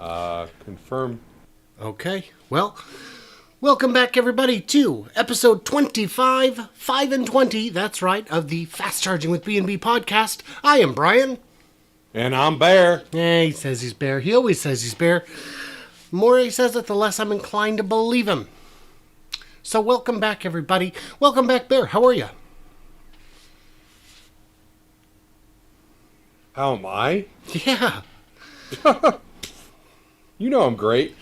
Confirm. Okay, well, welcome back everybody to episode 25, 5 and 20, that's right, of the Fast Charging with B&B podcast. I am Brian. And I'm Bear. Yeah, he says he's Bear. He always says he's Bear. The more he says it, the less I'm inclined to believe him. So welcome back everybody. Welcome back, Bear. How are you? How am I? Yeah. You know I'm great.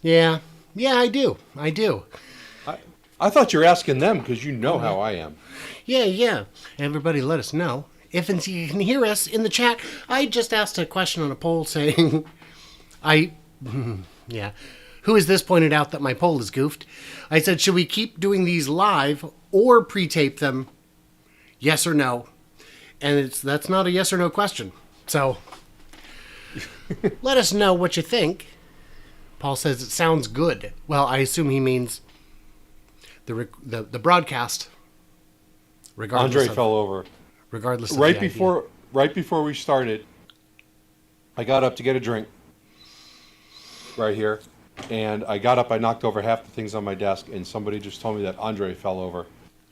Yeah, I do. I thought you were asking them because you know how I am. Yeah. Everybody let us know. If you can hear us in the chat, I just asked a question on a poll saying, who is this pointed out that my poll is goofed. I said, should we keep doing these live or pre-tape them? Yes or no? And that's not a yes or no question. So let us know what you think. Paul says it sounds good. Well, I assume he means the broadcast. Andre fell over. Regardless of right before we started, I got up to get a drink right here, and I got up, I knocked over half the things on my desk, and somebody just told me that Andre fell over.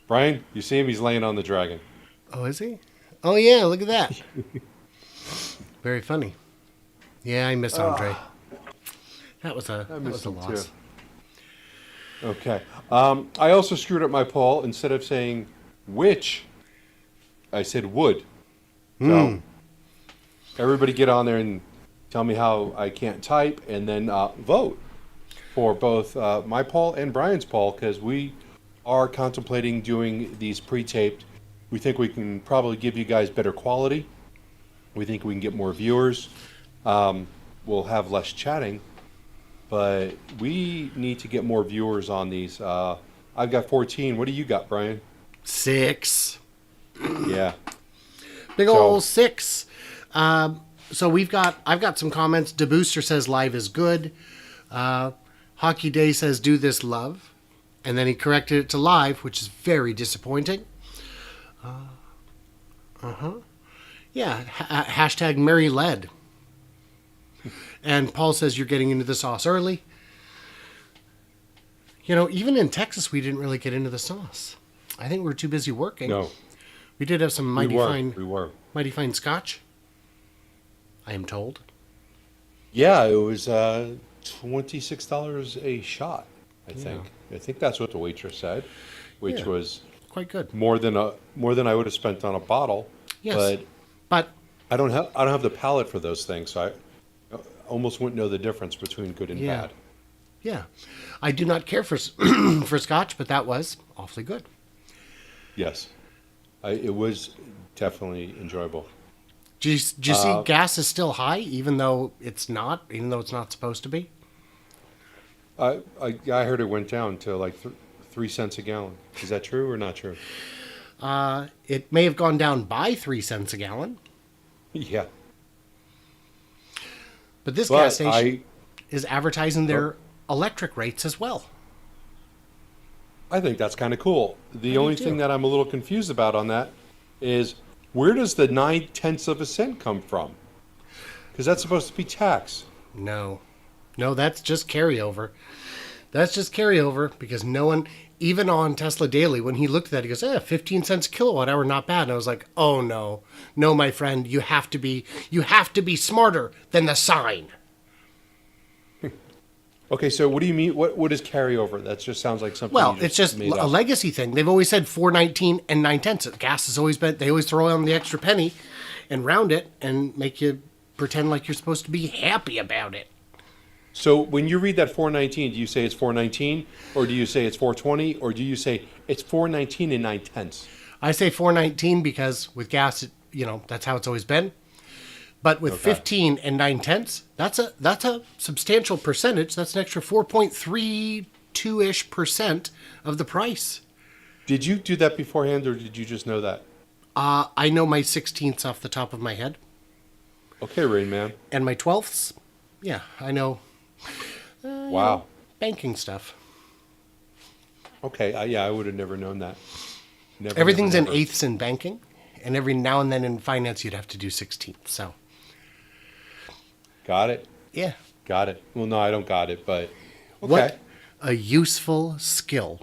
Brian, you see him? He's laying on the dragon. Oh, is he? Oh yeah, look at that. Very funny. Yeah, I miss Andre. That was a loss. Too. Okay. I also screwed up my poll. Instead of saying which, I said would. So everybody get on there and tell me how I can't type, and then vote for both my poll and Brian's poll, because we are contemplating doing these pre-taped. We think we can probably give you guys better quality. We think we can get more viewers. We'll have less chatting, but we need to get more viewers on these. I've got 14. What do you got, Brian? 6. Yeah. Big ol' 6. So I've got some comments. DeBooster says live is good. Hockey Day says do this love. And then he corrected it to live, which is very disappointing. Yeah, hashtag Mary Led. And Paul says you're getting into the sauce early. You know, even in Texas, we didn't really get into the sauce. I think we were too busy working. No. We did have some mighty fine scotch, I am told. Yeah, it was $26 a shot, I think. I think that's what the waitress said, which was quite good. More than I would have spent on a bottle. Yes. But I don't have the palate for those things, so I almost wouldn't know the difference between good and bad. Yeah. I do not care for for scotch, but that was awfully good. Yes. It was definitely enjoyable. Do you see gas is still high, even though it's not supposed to be? I heard it went down to like 3 cents a gallon. Is that true or not true? It may have gone down by 3 cents a gallon. Yeah. But this gas station is advertising their electric rates as well. I think that's kind of cool. The only thing that I'm a little confused about on that is, where does the 0.9 of a cent come from? Because that's supposed to be tax. No, that's just carryover. Because no one, even on Tesla Daily, when he looked at that, he goes, 15 cents a kilowatt hour, not bad. And I was like, oh no, my friend, you have to be smarter than the sign. Okay, so what do you mean? What is carryover? That just sounds like something. Well, it's just a legacy thing. They've always said 4.19 and 9/10. Gas has always been. They always throw on the extra penny, and round it and make you pretend like you're supposed to be happy about it. So when you read that 4.19, do you say it's 4.19, or do you say it's 4.20, or do you say it's 4.19 and 9/10? I say 4.19 because with gas, that's how it's always been. But with 15 and 9/10, that's a substantial percentage. That's an extra 4.32-ish% of the price. Did you do that beforehand, or did you just know that? I know my 16ths off the top of my head. Okay, Rain Man. And my 12ths, yeah, I know. Wow. Banking stuff. Okay, I would have never known that. Everything's in eighths in banking, and every now and then in finance you'd have to do 16ths. So. Got it. Yeah. Got it. Well, no, I don't got it, but okay. What a useful skill.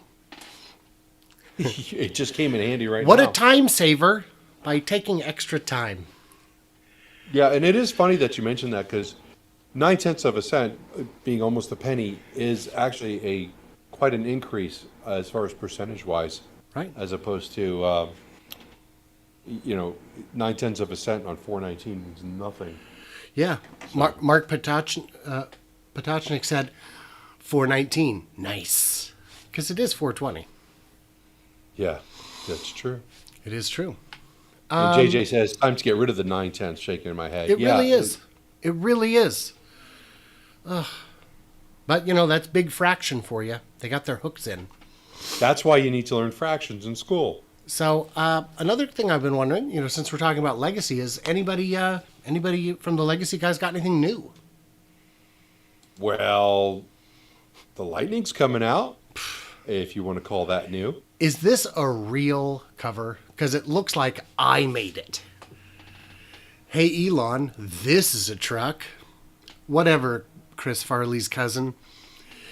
It just came in handy right What now. a time saver by taking extra time. Yeah, and it is funny that you mentioned that because 9 tenths of a cent, being almost a penny, is actually a quite an increase as far as percentage wise, Right. as opposed to 9 tenths of a cent on 419 means nothing. Yeah. Mark Potocnik said 419. Nice. Because it is 420. Yeah, that's true. It is true. And JJ says, time to get rid of the 9 tenths, shaking in my head. It Yeah, really is. It really is. Ugh. But, that's big fraction for you. They got their hooks in. That's why you need to learn fractions in school. So another thing I've been wondering, since we're talking about legacy, is anybody from the legacy guys got anything new? Well, the lightning's coming out, if you want to call that new. Is this a real cover? Because it looks like I made it. Hey, Elon, this is a truck. Whatever, Chris Farley's cousin.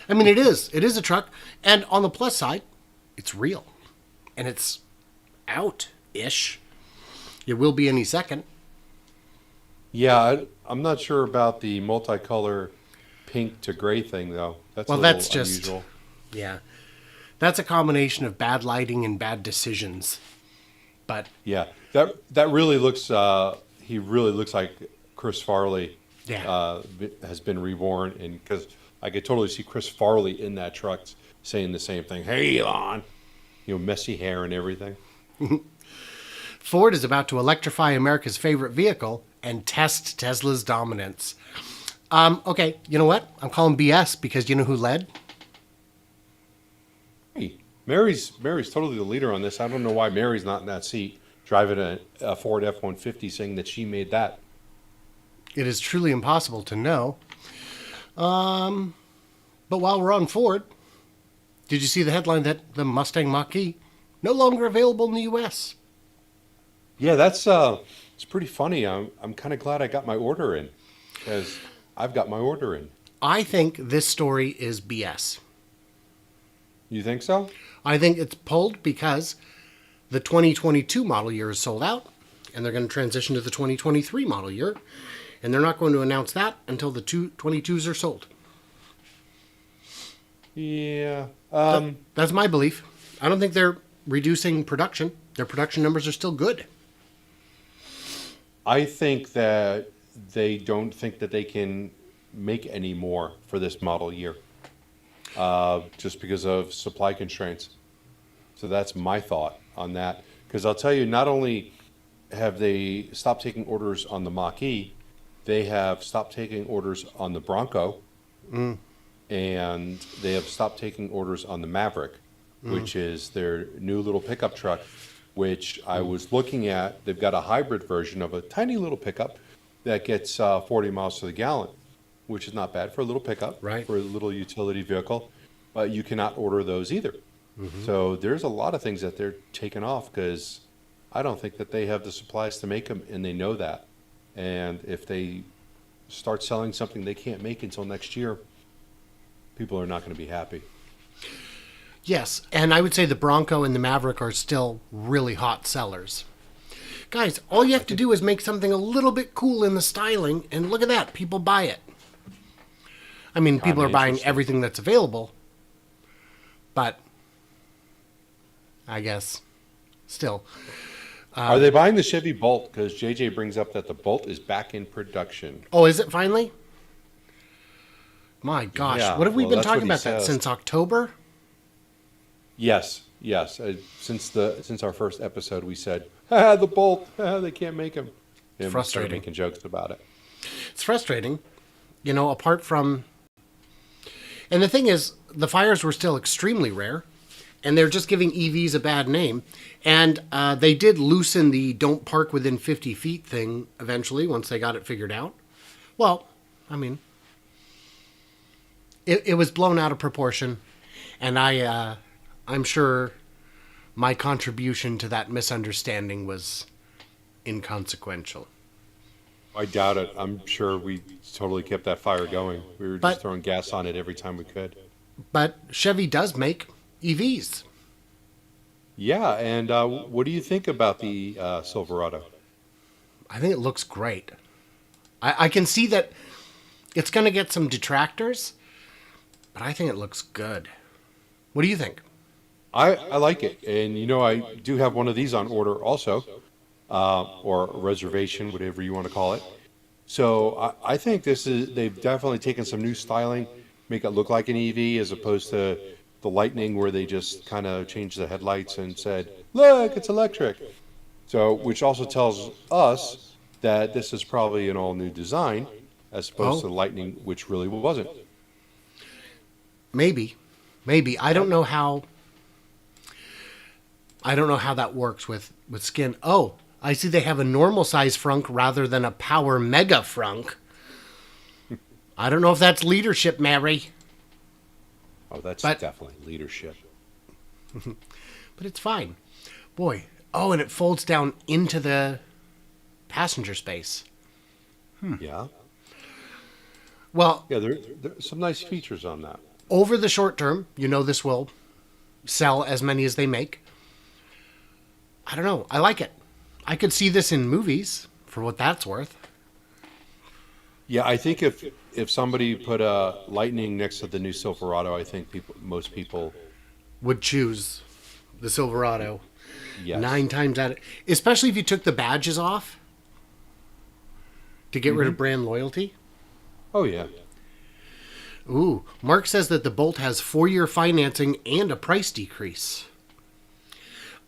I mean, it is. It is a truck. And on the plus side, it's real. And it's out-ish. It will be any second. Yeah, I'm not sure about the multicolor pink to gray thing, though. That's Well, a little that's just- unusual. Yeah. That's a combination of bad lighting and bad decisions. But Yeah, that really looks. He really looks like Chris Farley. Yeah. Has been reborn, and because I could totally see Chris Farley in that truck saying the same thing. Hey, Elon, messy hair and everything. Ford is about to electrify America's favorite vehicle and test Tesla's dominance. Okay, you know what? I'm calling BS because you know who led? Hey, Mary's totally the leader on this. I don't know why Mary's not in that seat driving a Ford F-150, saying that she made that. It is truly impossible to know. But while we're on Ford, did you see the headline that the Mustang Mach-E no longer available in the U.S.? Yeah, that's it's pretty funny. I'm kind of glad I got my order in, because I've got my order in. I think this story is BS. You think so? I think it's pulled because the 2022 model year is sold out, and they're going to transition to the 2023 model year, and they're not going to announce that until the 22s are sold. Yeah. That's my belief. I don't think they're reducing production. Their production numbers are still good. I think that they don't think that they can make any more for this model year, just because of supply constraints. So that's my thought on that. Because I'll tell you, not only have they stopped taking orders on the Mach-E, they have stopped taking orders on the Bronco, and they have stopped taking orders on the Maverick, which is their new little pickup truck, which I was looking at. They've got a hybrid version of a tiny little pickup that gets 40 miles to the gallon, which is not bad for a little pickup, Right. for a little utility vehicle, but you cannot order those either. So there's a lot of things that they're taking off because I don't think that they have the supplies to make them, and they know that. And if they start selling something they can't make until next year, people are not going to be happy. Yes, and I would say the Bronco and the Maverick are still really hot sellers. Guys, all you have to do is make something a little bit cool in the styling, and look at that, people buy it. I mean, people are buying interesting. everything that's available, but I guess still. Are they buying the Chevy Bolt? Because JJ brings up that the Bolt is back in production. Oh, is it finally? My gosh, Yeah, what have we well, been that's talking what he about that says. since October? Yes. Since our first episode, we said, the Bolt, they can't make them. And we started Frustrating. making jokes about it. It's frustrating, apart from... And the thing is, the fires were still extremely rare, and they're just giving EVs a bad name. And they did loosen the don't park within 50 feet thing eventually, once they got it figured out. Well, I mean, it was blown out of proportion, and I'm sure my contribution to that misunderstanding was inconsequential. I doubt it. I'm sure we totally kept that fire going. We were just But throwing gas on it every time we could. but Chevy does make EVs. Yeah, and what do you think about the Silverado? I think it looks great. I can see that it's going to get some detractors, but I think it looks good. What do you think? I like it, and I do have one of these on order also, or a reservation, whatever you want to call it. So I think they've definitely taken some new styling, make it look like an EV as opposed to the Lightning where they just kind of changed the headlights and said, "Look, it's electric." So, which also tells us that this is probably an all new design as opposed to Oh, the Lightning, which really wasn't. maybe. Maybe. Yep. I don't know how that works with skin. Oh, I see they have a normal size frunk rather than a power mega frunk. I don't know if that's leadership, Mary, Oh, that's but definitely leadership. it's fine. Boy. Oh, and it folds down into the passenger space. Yeah. Well, Yeah, there's some nice features on that. over the short term, this will sell as many as they make. I don't know. I like it. I could see this in movies for what that's worth. Yeah, I think if somebody put a Lightning next to the new Silverado, I think most people, Would choose the Silverado yes. 9 times out of, especially if you took the badges off to get rid of brand loyalty. Oh yeah. Ooh, Mark says that the Bolt has 4-year financing and a price decrease.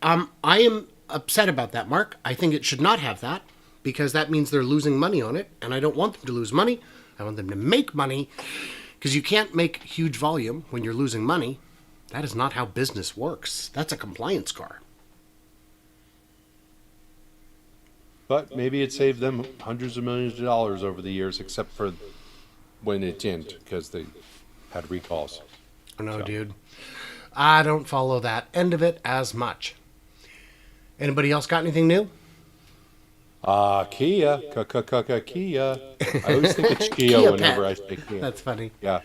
I am upset about that, Mark. I think it should not have that because that means they're losing money on it, and I don't want them to lose money. I want them to make money because you can't make huge volume when you're losing money. That is not how business works. That's a compliance car. But maybe it saved them hundreds of millions of dollars over the years, except for when it didn't, because they had recalls. Oh, no, So, dude. I don't follow that end of it as much. Anybody else got anything new? Kia, Kia. I always think it's Kia Kia whenever Pet. I say Kia. That's funny. Yeah,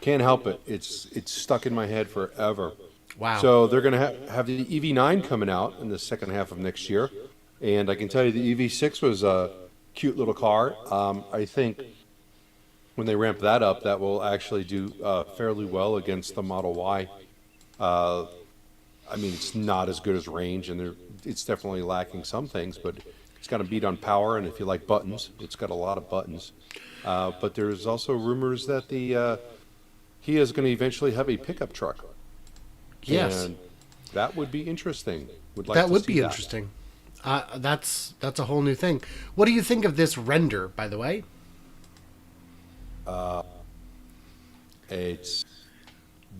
can't help it. It's stuck in my head forever. Wow. So they're going to have the EV9 coming out in the second half of next year, and I can tell you the EV6 was a cute little car. I think when they ramp that up, that will actually do fairly well against the Model Y. Uh, I mean, it's not as good as range, and it's definitely lacking some things, but it's got a beat on power, and if you like buttons, it's got a lot of buttons. But there's also rumors that the Kia is going to eventually have a pickup truck, Yes. and that would be interesting. Would like That to would see be that. interesting. That's a whole new thing. What do you think of this render, by the way? It's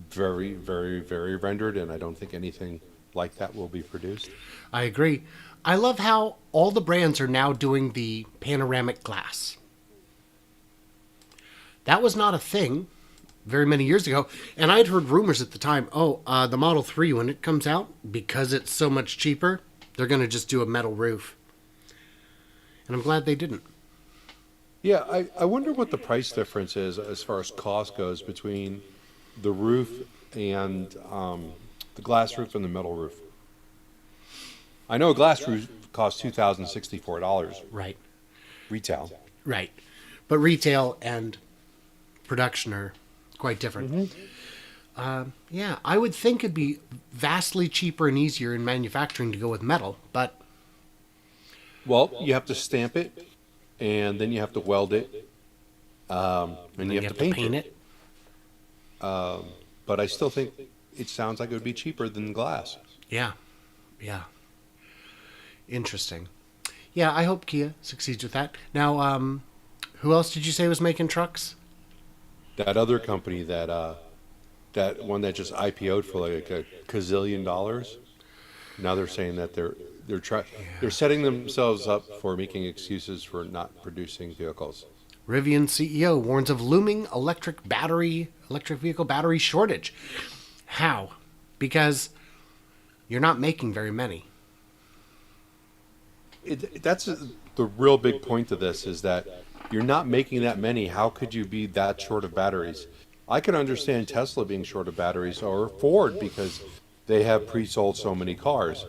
very, very, very rendered, and I don't think anything like that will be produced. I agree. I love how all the brands are now doing the panoramic glass. That was not a thing very many years ago, and I'd heard rumors at the time. The Model 3, when it comes out, because it's so much cheaper, they're going to just do a metal roof. And I'm glad they didn't. Yeah, I wonder what the price difference is as far as cost goes between the roof and the glass roof and the metal roof. I know a glass roof costs $2,064 Right. retail. Right. But retail and production are quite different. Yeah, I would think it'd be vastly cheaper and easier in manufacturing to go with metal, but Well, you have to stamp it, and then you have to weld it, and then you have to paint it. it. But I still think it sounds like it would be cheaper than glass. Yeah. Yeah. Interesting. Yeah, I hope Kia succeeds with that. Now, who else did you say was making trucks? That other company that one that just IPO'd for like a gazillion dollars. Now they're saying that they're setting themselves up for making excuses for not producing vehicles. Rivian CEO warns of looming electric vehicle battery shortage. How? Because you're not making very many. That's the real big point to this is that you're not making that many. How could you be that short of batteries? I could understand Tesla being short of batteries or Ford because they have pre-sold so many cars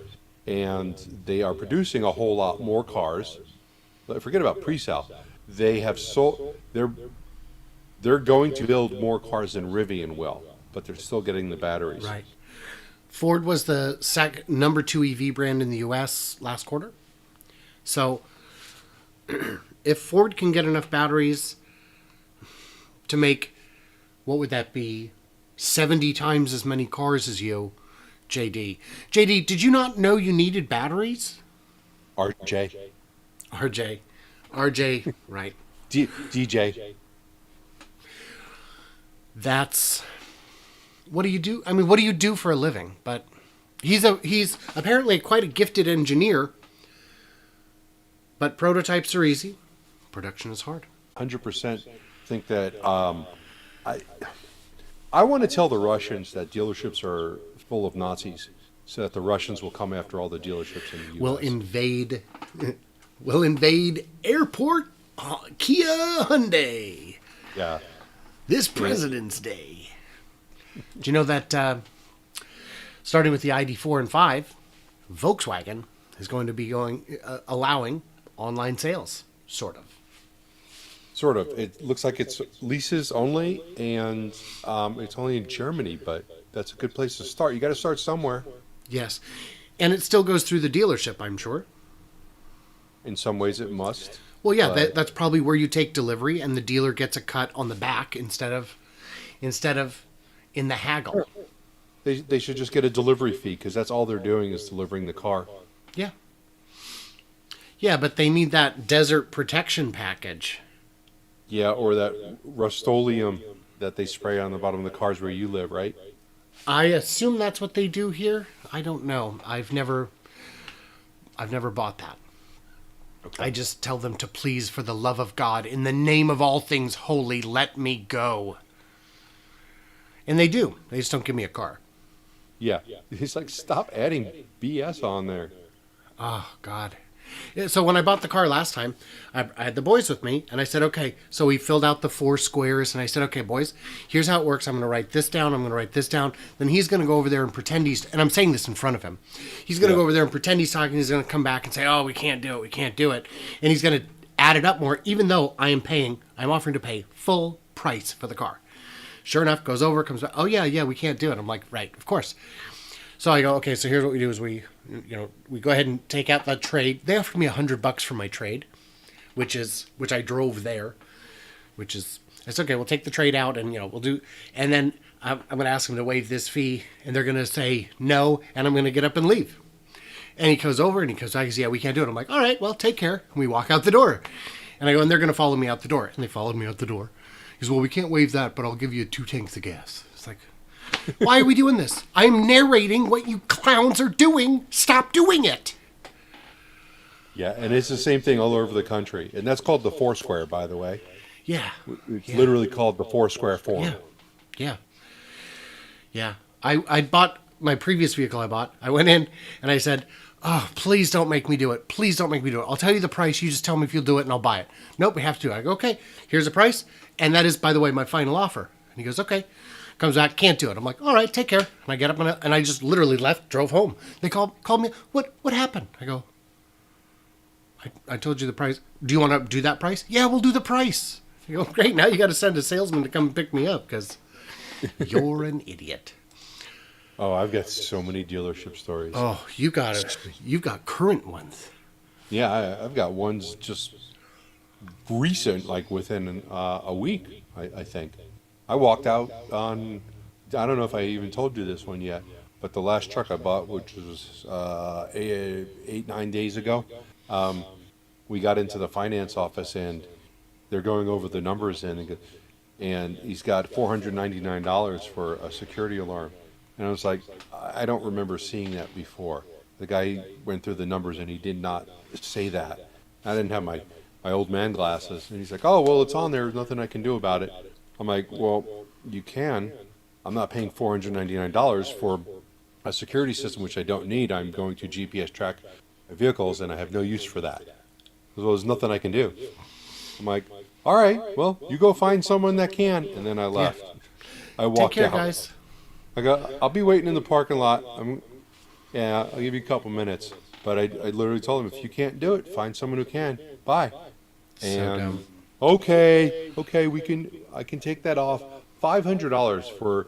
and they are producing a whole lot more cars. But forget about pre-sale. They have sold. They're going to build more cars than Rivian will, but they're still getting the batteries. Right. Ford was the number 2 EV brand in the U.S. last quarter. So if Ford can get enough batteries to make, what would that be, 70 times as many cars as you, JD. JD, did you not know you needed batteries? RJ. RJ, right. DJ. That's, what do you do? I mean, what do you do for a living? But he's apparently quite a gifted engineer. But prototypes are easy. Production is hard. 100% think that I want to tell the Russians that dealerships are full of Nazis, so that the Russians will come after all the dealerships in the U.S. Will invade airport Kia Hyundai. Yeah. This President's Day. Do you know that starting with the ID4 and 5, Volkswagen is going to be allowing online sales, sort of. Sort of. It looks like it's leases only, and it's only in Germany, but that's a good place to start. You got to start somewhere. Yes. And it still goes through the dealership, I'm sure. In some ways, it must. Well, yeah, that's probably where you take delivery, and the dealer gets a cut on the back instead of in the haggle. They should just get a delivery fee because that's all they're doing is delivering the car. Yeah. Yeah, but they need that desert protection package. Yeah, or that Rust-Oleum that they spray on the bottom of the cars where you live, right? I assume that's what they do here. I don't know. I've never bought that. Okay. I just tell them to please, for the love of God, in the name of all things holy, let me go. And they do. They just don't give me a car. Yeah. He's like, stop adding BS on there. Oh, God. So when I bought the car last time, I had the boys with me, and I said, okay, so we filled out the 4 squares, and I said, okay, boys, here's how it works. I'm going to write this down. I'm going to write this down. Then he's going to go over there and pretend and I'm saying this in front of him. He's going to go over there and pretend he's talking. He's going to come back and say, oh, we can't do it. And he's going to add it up more, even though I'm offering to pay full price for the car. Sure enough, goes over, comes back, oh, yeah, we can't do it. I'm like, right, of course. So I go, okay, so here's what we do is we go ahead and take out that trade. They offered me $100 for my trade, which I drove there, I said, okay, we'll take the trade out and, we'll do, and then I'm going to ask them to waive this fee, and they're going to say no, and I'm going to get up and leave. And he goes over and he goes, yeah, we can't do it. I'm like, all right, well, take care. And we walk out the door. And I go, and they're going to follow me out the door. And they followed me out the door. He goes, well, we can't waive that, but I'll give you 2 tanks of gas. It's like, why are we doing this? I'm narrating what you clowns are doing. Stop doing it. Yeah, and it's the same thing all over the country. And that's called the Foursquare, by the way. Yeah. It's literally called the Foursquare Forum. Yeah. I bought my previous vehicle I went in and I said, oh, please don't make me do it. Please don't make me do it. I'll tell you the price. You just tell me if you'll do it and I'll buy it. Nope, we have to. I go, okay, here's the price. And that is, by the way, my final offer. And he goes, okay. Comes back, can't do it. I'm like, all right, take care. And I get up and I just literally left, drove home. They called me. What happened? I go, I told you the price. Do you want to do that price? Yeah, we'll do the price. I go, great. Now you got to send a salesman to come pick me up because you're an idiot. Oh, I've got so many dealership stories. Oh, you've got current ones. Yeah, I've got ones just recent, like within a week, I think. I walked out on, I don't know if I even told you this one yet, but the last truck I bought, which was 8-9 days ago, we got into the finance office and they're going over the numbers and he's got $499 for a security alarm. And I was like, I don't remember seeing that before. The guy went through the numbers and he did not say that. I didn't have my old man glasses. And he's like, oh, well, it's on there. There's nothing I can do about it. I'm like, well, you can. I'm not paying $499 for a security system, which I don't need. I'm going to GPS track vehicles, and I have no use for that. So there's nothing I can do. I'm like, all right, well, you go find someone that can, and then I left. I Take walked care, out. guys. I'll be waiting in the parking lot. Yeah, I'll give you a couple minutes. But I literally told him, if you can't do it, find someone who can. Bye. So And dumb. okay, I can take that off. $500 for,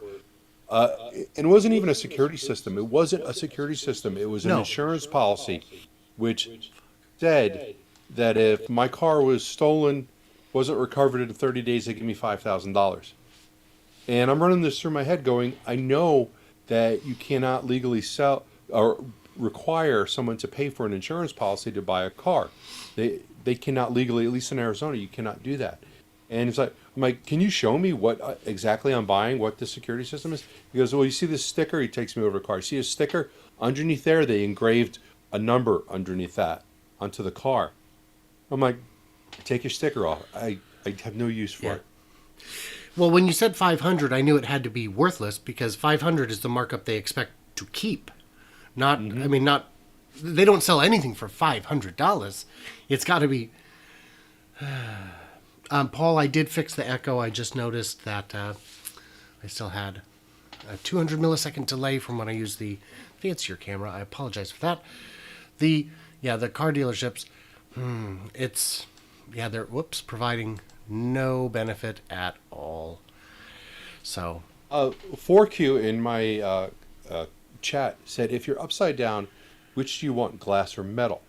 and it wasn't even a security system. It wasn't a security system. It was an No. insurance policy, which said that if my car was stolen, wasn't recovered in 30 days, they give me $5,000. And I'm running this through my head going, I know that you cannot legally sell or require someone to pay for an insurance policy to buy a car. They cannot legally, at least in Arizona, you cannot do that. And it's like, I'm like, can you show me what exactly I'm buying, what the security system is? He goes, well, you see this sticker? He takes me over to the car. You see a sticker? Underneath there, they engraved a number underneath that onto the car. I'm like, take your sticker off. I have no use for Yeah. it. Well, when you said 500, I knew it had to be worthless because 500 is the markup they expect to keep. Not, I mean, not. They don't sell anything for $500. It's got to be. Paul, I did fix the echo. I just noticed that I still had a 200 millisecond delay from when I used the fancier camera. I apologize for that. The car dealerships, they're providing no benefit at all. So 4Q in my chat said, if you're upside down, which do you want, glass or metal?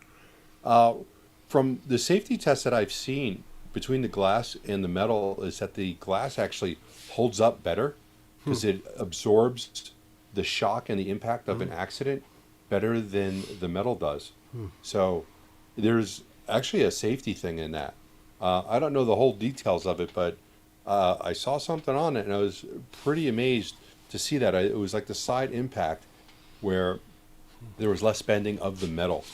From the safety tests that I've seen between the glass and the metal is that the glass actually holds up better because it absorbs the shock and the impact of an accident better than the metal does. So there's actually a safety thing in that. I don't know the whole details of it, but I saw something on it and I was pretty amazed to see that. It was like the side impact where there was less bending of the metal.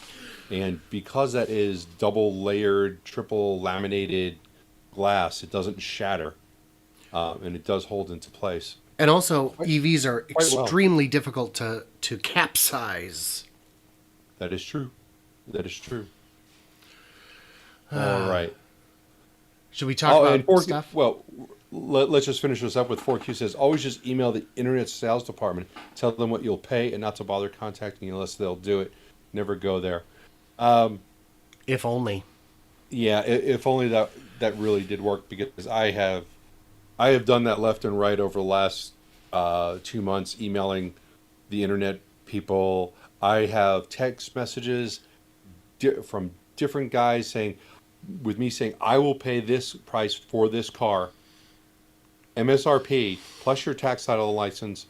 And because that is double layered, triple laminated glass, it doesn't shatter and it does hold into place. and also EVs are quite well. extremely difficult to capsize. That is true. That is true. All right. Should we talk and about 4Q, stuff? well, let's just finish this up with 4Q says, always just email the internet sales department, tell them what you'll pay and not to bother contacting you unless they'll do it. Never go there. If only. Yeah, if only that really did work, because I have done that left and right over the last 2 months, emailing the internet people. I have text messages from different guys saying I will pay this price for this car, MSRP plus your tax title and license.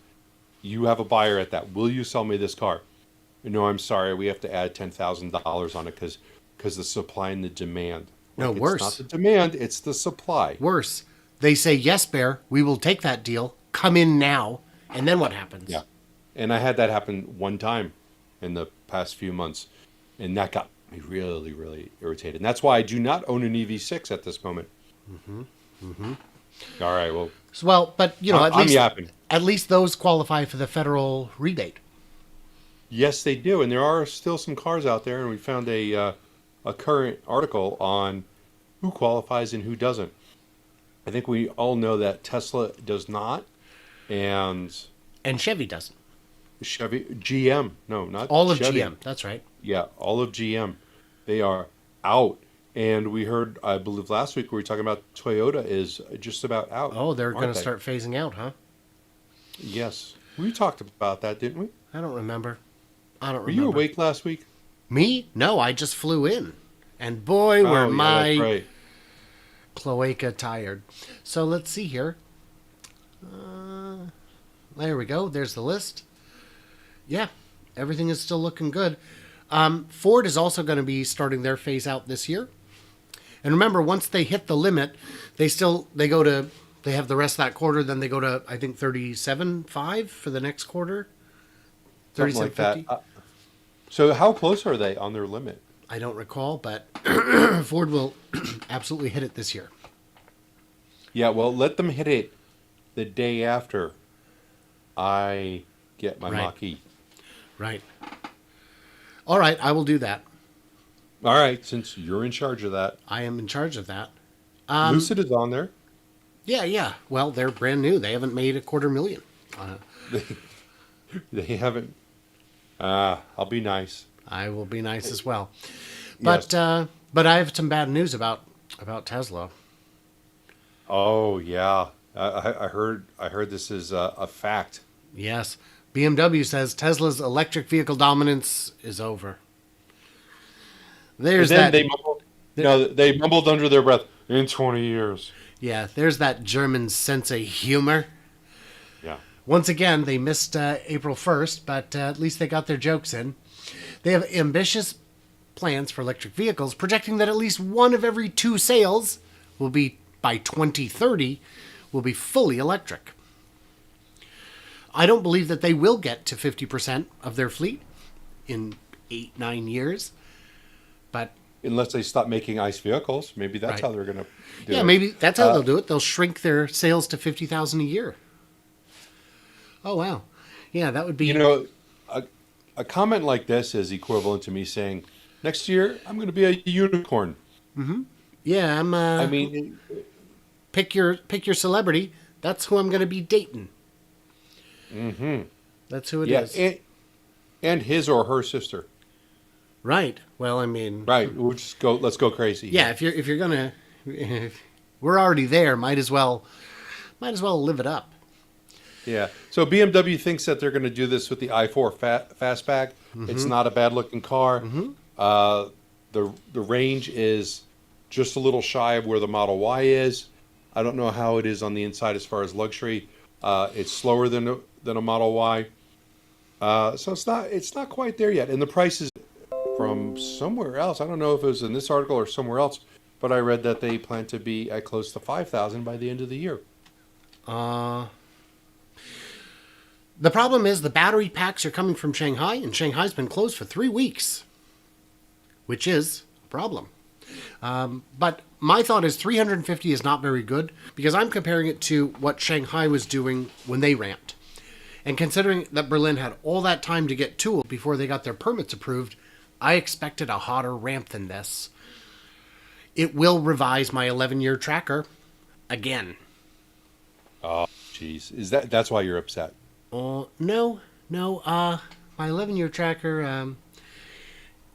You have a buyer at that. Will you sell me this car? No, I'm sorry. We have to add $10,000 on it because the supply and the demand. No, It's worse. not the demand, it's the supply. Worse. They say, yes, Bear, we will take that deal. Come in now. And then what happens? Yeah. And I had that happen one time in the past few months. And that got me really, really irritated. And that's why I do not own an EV6 at this moment. All right, well. Well, but, I'm yapping. at least those qualify for the federal rebate. Yes, they do. And there are still some cars out there. And we found a current article on who qualifies and who doesn't. I think we all know that Tesla does not. And Chevy doesn't. GM. No, not All of Chevy. GM. That's right. Yeah, all of GM. They are out. And we heard, I believe last week, we were talking about Toyota is just about out. Oh, they're going aren't to they? start phasing out, huh? Yes. We talked about that, didn't we? I don't remember. Were you awake last week? Me? No, I just flew in. And boy, were yeah, my that's right. cloaca tired. So let's see here. There we go. There's the list. Yeah, everything is still looking good. Ford is also going to be starting their phase out this year. And remember, once they hit the limit, they have the rest of that quarter, then they go to, I think, 37.5 for the next quarter. Something like that. 37.50. So how close are they on their limit? I don't recall, but Ford will absolutely hit it this year. Yeah, well, let them hit it the day after I get my Right. Mach-E. Right. All right, I will do that. All right, since you're in charge of that, I am in charge of that. Lucid is on there. Yeah, yeah. Well, they're brand new. They haven't made $250,000. They, they haven't. I'll be nice. I will be nice as well. Yes. But I have some bad news about Tesla. Oh yeah, I heard. I heard this is a fact. Yes, BMW says Tesla's electric vehicle dominance is over. There's And then that. they mumbled, they mumbled under their breath in 20 years. Yeah, there's that German sense of humor. Yeah. Once again, they missed April 1st, but at least they got their jokes in. They have ambitious plans for electric vehicles, projecting that at least one of every 2 sales will be, by 2030, will be fully electric. I don't believe that they will get to 50% of their fleet in 8-9 years, but Unless they stop making ICE vehicles, maybe that's Right. how they're going to do it. yeah, maybe that's how they'll do it. They'll shrink their sales to 50,000 a year. Oh wow, yeah, that would be. You know, a comment like this is equivalent to me saying, "Next year I'm going to be a unicorn." Yeah, I'm. I mean, pick your celebrity. That's who I'm going to be dating. Mm-hmm. That's who it is. and his or her sister. Right. Well, I mean. Right. We'll just go. Let's go crazy. Yeah. If you're gonna, we're already there. Might as well live it up. Yeah. So BMW thinks that they're going to do this with the i4 Fastback. It's not a bad looking car. The range is just a little shy of where the Model Y is. I don't know how it is on the inside as far as luxury. It's slower than a Model Y. So it's not quite there yet. And the price is from somewhere else. I don't know if it was in this article or somewhere else, but I read that they plan to be at close to 5,000 by the end of the year. The problem is the battery packs are coming from Shanghai, and Shanghai's been closed for 3 weeks, which is a problem. But my thought is 350 is not very good because I'm comparing it to what Shanghai was doing when they ramped. And considering that Berlin had all that time to get tooled before they got their permits approved, I expected a hotter ramp than this. It will revise my 11-year tracker again. Oh, jeez. That's why you're upset? No. My 11-year tracker,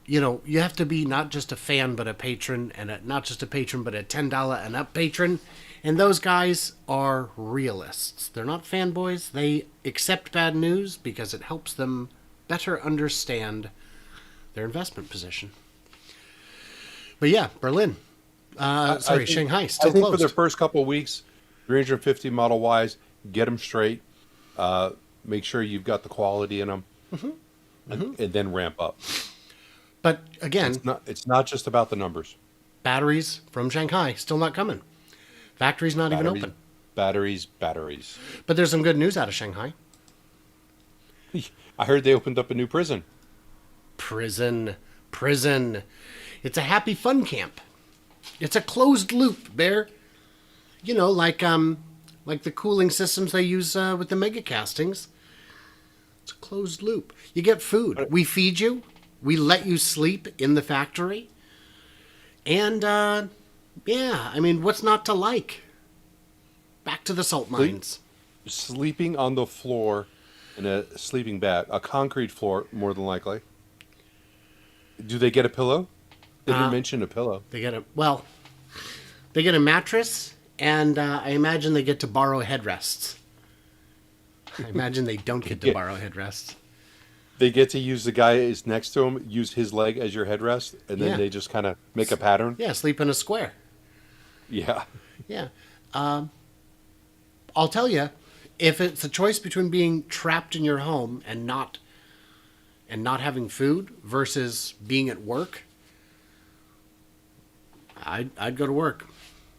you have to be not just a fan but a patron, and not just a patron but a $10 and up patron. And those guys are realists. They're not fanboys. They accept bad news because it helps them better understand their investment position. But yeah, Berlin. Shanghai still I think closed. for the first couple of weeks, 350 Model Ys, get them straight. Make sure you've got the quality in them, and then ramp up. But again, It's not just about the numbers. batteries from Shanghai still not coming. Factory's not even open. Batteries. But there's some good news out of Shanghai. I heard they opened up a new prison. Prison. It's a happy fun camp. It's a closed loop, Bear. Like the cooling systems they use with the mega castings. It's a closed loop. You get food. We feed you. We let you sleep in the factory. And, what's not to like? Back to the salt mines. Sleeping on the floor in a sleeping bag, a concrete floor, more than likely. Do they get a pillow? They didn't mention a pillow. They get a mattress, and I imagine they get to borrow headrests. I imagine they don't get to borrow headrests. They get to use the guy is next to him, use his leg as your headrest, and then they just kind of make a pattern. Yeah, sleep in a square. Yeah. Yeah. I'll tell you, if it's a choice between being trapped in your home and not having food versus being at work, I'd go to work.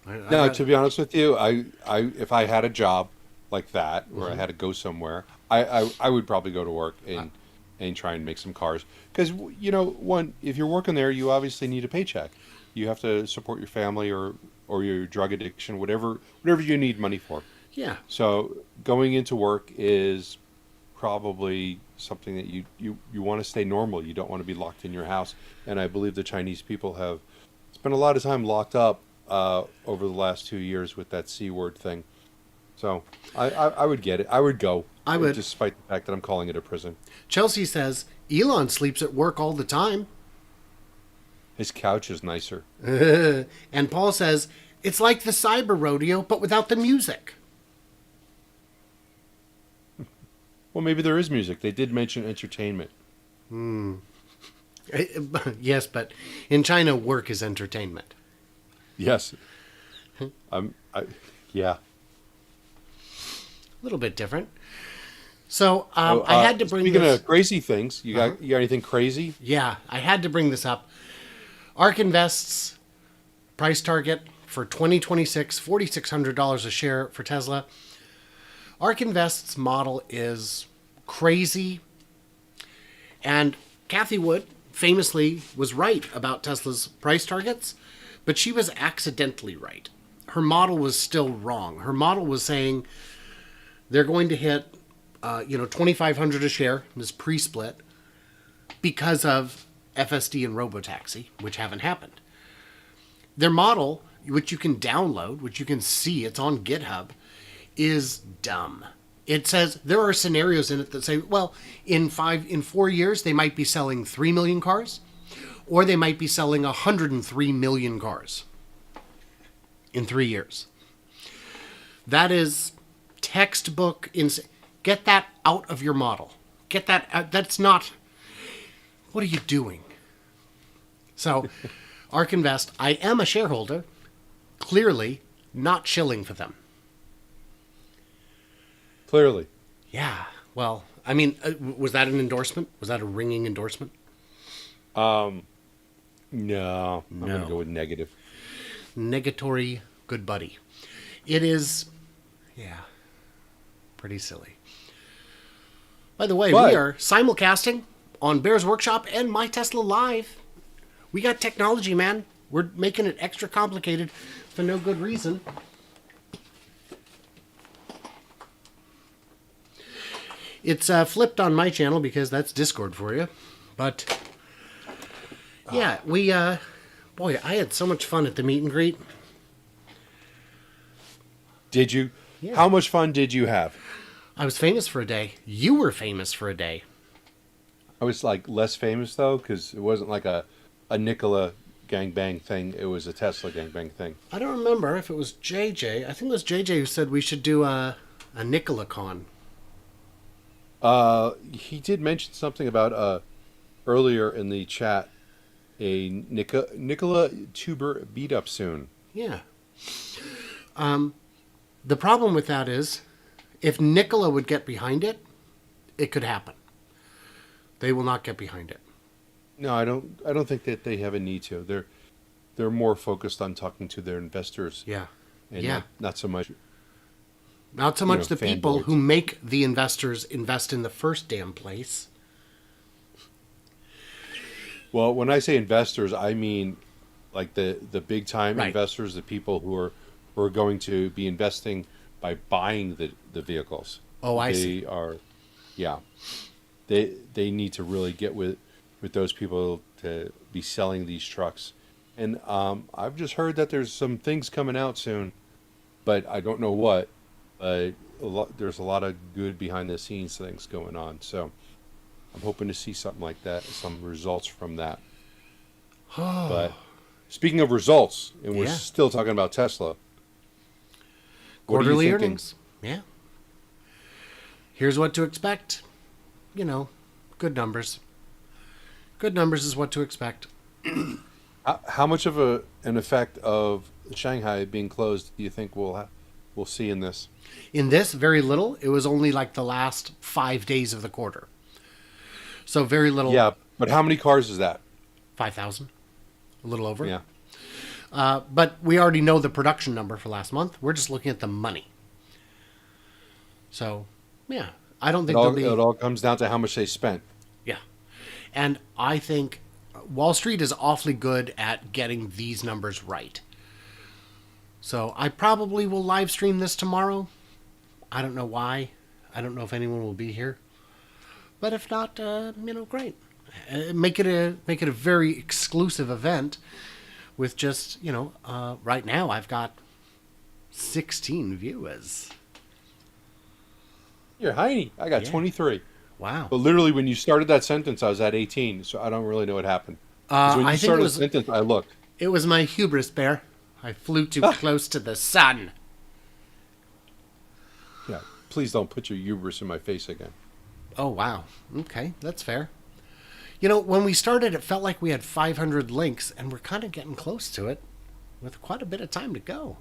To be honest with you, I if I had a job like that where I had to go somewhere, I would probably go to work and try and make some cars. Because, if you're working there, you obviously need a paycheck. You have to support your family or your drug addiction, whatever you need money for. Yeah. So going into work is probably something that you want to stay normal. You don't want to be locked in your house. And I believe the Chinese people have spent a lot of time locked up over the last 2 years with that C word thing. So I would get it. I would go. I would. Despite the fact that I'm calling it a prison. Chelsea says, Elon sleeps at work all the time. His couch is nicer. And Paul says, it's like the cyber rodeo, but without the music. Well, maybe there is music. They did mention entertainment. Yes, but in China, work is entertainment. Yes. Yeah. A little bit different. So I had to bring speaking this. of crazy things, you got anything crazy? Yeah, I had to bring this up. ARK Invest's price target for 2026, $4,600 a share for Tesla. ARK Invest's model is crazy. And Kathy Wood famously was right about Tesla's price targets, but she was accidentally right. Her model was still wrong. Her model was saying they're going to hit, $2,500 a share, this pre-split, because of FSD and Robotaxi, which haven't happened. Their model, which you can download, which you can see, it's on GitHub, is dumb. It says there are scenarios in it that say, well, in 4 years, they might be selling 3 million cars, or they might be selling 103 million cars in 3 years. That is textbook. Get that out of your model. Get that out. That's not. What are you doing? So, ARK Invest, I am a shareholder, clearly not shilling for them. Clearly. Yeah. Well, I mean, was that an endorsement? Was that a ringing endorsement? No. I'm going to go with negative. Negatory good buddy. It is, pretty silly. By the way, we are simulcasting on Bears Workshop and My Tesla Live. We got technology, man. We're making it extra complicated for no good reason. It's flipped on my channel because that's Discord for you. But, yeah, I had so much fun at the meet and greet. Did you? Yeah. How much fun did you have? I was famous for a day. You were famous for a day. I was like less famous though, because it wasn't like a Nikola gangbang thing. It was a Tesla gangbang thing. I don't remember if it was JJ. I think it was JJ who said we should do a Nikola con. He did mention something about earlier in the chat a Nikola tuber beat up soon. Yeah. The problem with that is, if Nikola would get behind it, it could happen. They will not get behind it. No, I don't think that they have a need to. They're more focused on talking to their investors. Yeah. And not so much. Not so much the people fanboys who make the investors invest in the first damn place. Well, when I say investors, I mean like the big time investors, the people who are going to be investing by buying the vehicles. Oh, I see. They are, They need to really get with those people to be selling these trucks. And I've just heard that there's some things coming out soon, but I don't know what. There's a lot of good behind the scenes things going on. So I'm hoping to see something like that, some results from that. But speaking of results, and we're still talking about Tesla. Quarterly earnings. Yeah. Here's what to expect. Good numbers. Good numbers is what to expect. How much of an effect of Shanghai being closed do you think we'll see in this? In this, very little. It was only like the last 5 days of the quarter. So very little. Yeah, but how many cars is that? 5,000. A little over. Yeah. But we already know the production number for last month. We're just looking at the money. So, yeah. I don't think it all comes down to how much they spent. Yeah. And I think Wall Street is awfully good at getting these numbers right. So I probably will live stream this tomorrow. I don't know why. I don't know if anyone will be here. But if not, great. Make it a very exclusive event with just, right now I've got 16 viewers. You're tiny. I got 23. Wow. But literally, when you started that sentence, I was at 18, so I don't really know what happened. 'Cause when you started the sentence, I looked. It was my hubris, Bear. I flew too close to the sun. Yeah, please don't put your hubris in my face again. Oh, wow. Okay, that's fair. When we started, it felt like we had 500 links, and we're kind of getting close to it with quite a bit of time to go.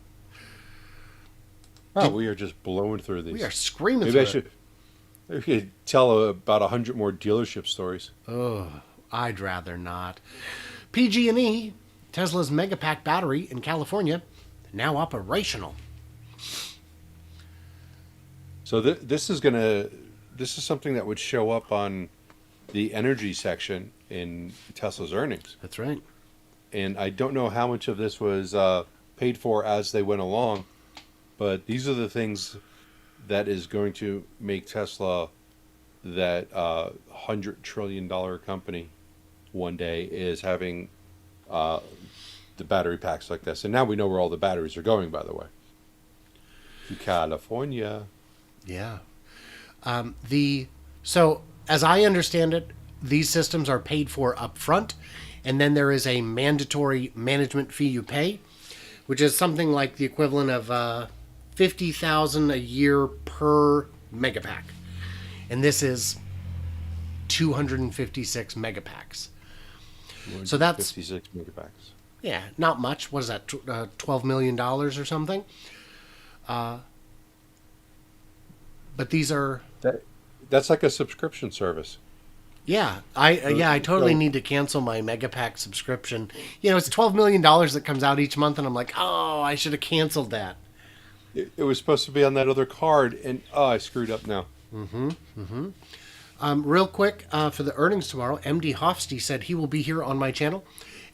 Oh, we are just blowing through these. We are screaming Maybe I should tell about 100 more dealership stories. Oh, I'd rather not. PG&E, Tesla's Megapack battery in California, now operational. So this is something that would show up on the energy section in Tesla's earnings. That's right. And I don't know how much of this was paid for as they went along, but these are the things that is going to make Tesla that $100 trillion company one day, is having the battery packs like this. And now we know where all the batteries are going, by the way. To California. Yeah. So as I understand it, these systems are paid for up front, and then there is a mandatory management fee you pay, which is something like the equivalent of $50,000 a year per megapack. And this is 256 megapacks. So that's 56 megapacks. Yeah, not much. What is that? $12 million or something. But these are. That's like a subscription service. Yeah, I totally need to cancel my Megapack subscription. It's $12 million that comes out each month, and I'm like, oh, I should have canceled that. It was supposed to be on that other card, and I screwed up now. Real quick, for the earnings tomorrow, MD Hofsty said he will be here on my channel.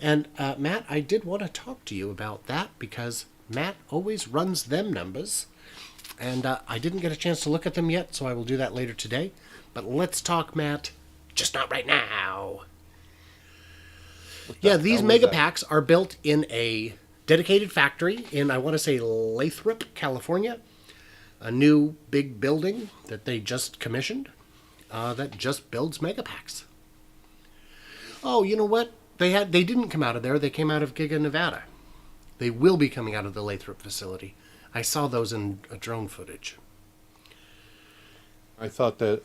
And Matt, I did want to talk to you about that because Matt always runs them numbers. And I didn't get a chance to look at them yet, so I will do that later today. But let's talk, Matt. Just not right now. Yeah, these Megapacks are built in a dedicated factory in, I want to say, Lathrop, California. A new big building that they just commissioned that just builds Megapacks. Oh, you know what? They didn't come out of there. They came out of Giga, Nevada. They will be coming out of the Lathrop facility. I saw those in drone footage. I thought they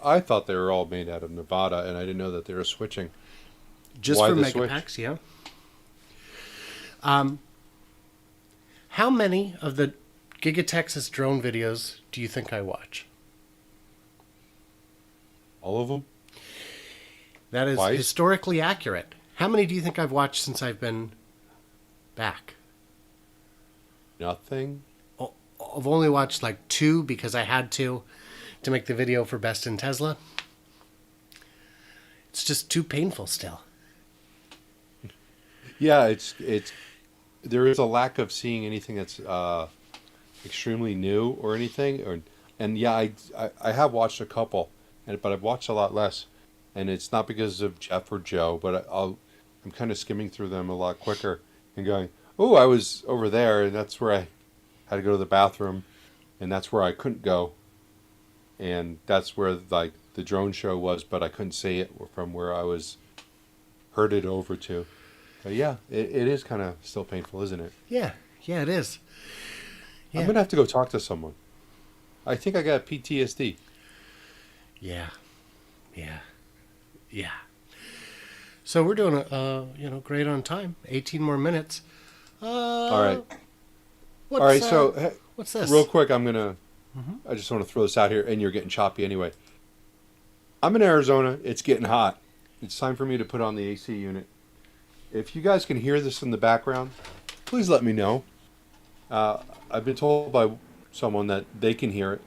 were all made out of Nevada, and I didn't know that they were switching. Just Why for the Megapacks, switch? yeah. How many of the Giga Texas drone videos do you think I watch? All of them? That is Twice? historically accurate. How many do you think I've watched since I've been back? Nothing. I've only watched like 2 because I had to make the video for Best in Tesla. It's just too painful still. Yeah, it's there is a lack of seeing anything that's extremely new or anything. And yeah, I have watched a couple, but I've watched a lot less. And it's not because of Jeff or Joe, but I'm kind of skimming through them a lot quicker and going, oh, I was over there, and that's where I had to go to the bathroom, and that's where I couldn't go, and that's where like the drone show was, but I couldn't see it from where I was herded over to. But yeah, it is kind of still painful, isn't it? Yeah, it is. Yeah. I'm gonna have to go talk to someone. I think I got PTSD. Yeah. So we're doing great on time. 18 more minutes. All right. So what's this? Real quick, I just want to throw this out here, and you're getting choppy anyway. I'm in Arizona. It's getting hot. It's time for me to put on the AC unit. If you guys can hear this in the background, please let me know. I've been told by someone that they can hear it.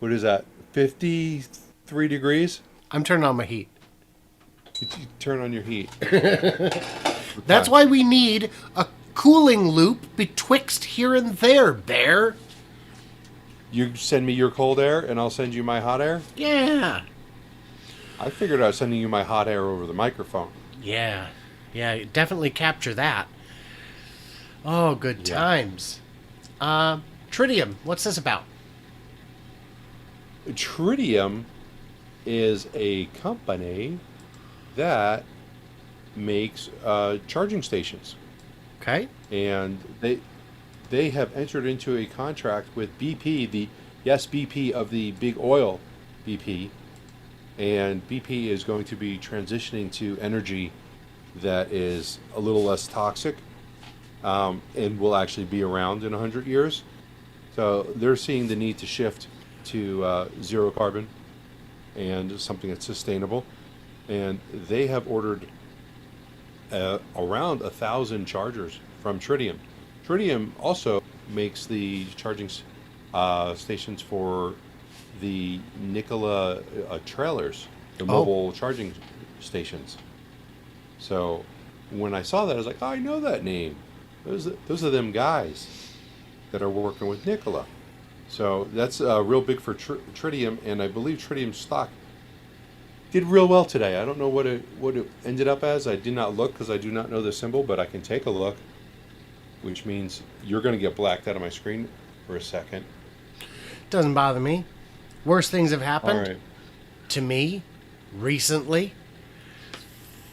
What is that? 53 degrees? I'm turning on my heat. You turn on your heat. That's why we need a cooling loop betwixt here and there, Bear. You send me your cold air, and I'll send you my hot air? Yeah. I figured I was sending you my hot air over the microphone. Yeah, yeah, definitely capture that. Oh, good Yeah. times. Tritium, what's this about? Tritium is a company that makes charging stations, Okay. and they have entered into a contract with BP, the yes BP of the big oil BP, and BP is going to be transitioning to energy that is a little less toxic, and will actually be around in 100 years. So they're seeing the need to shift to zero carbon and something that's sustainable, and they have ordered around 1,000 chargers from Tritium. Tritium also makes the charging stations for the Nikola trailers, the Oh, mobile charging stations. So when I saw that, I was like, oh, I know that name. Those are them guys that are working with Nikola. So that's real big for Tritium, and I believe Tritium stock did real well today. I don't know what it ended up as. I did not look because I do not know the symbol, but I can take a look, which means you're going to get blacked out of my screen for a second. doesn't bother me. Worse things have All happened right. to me recently.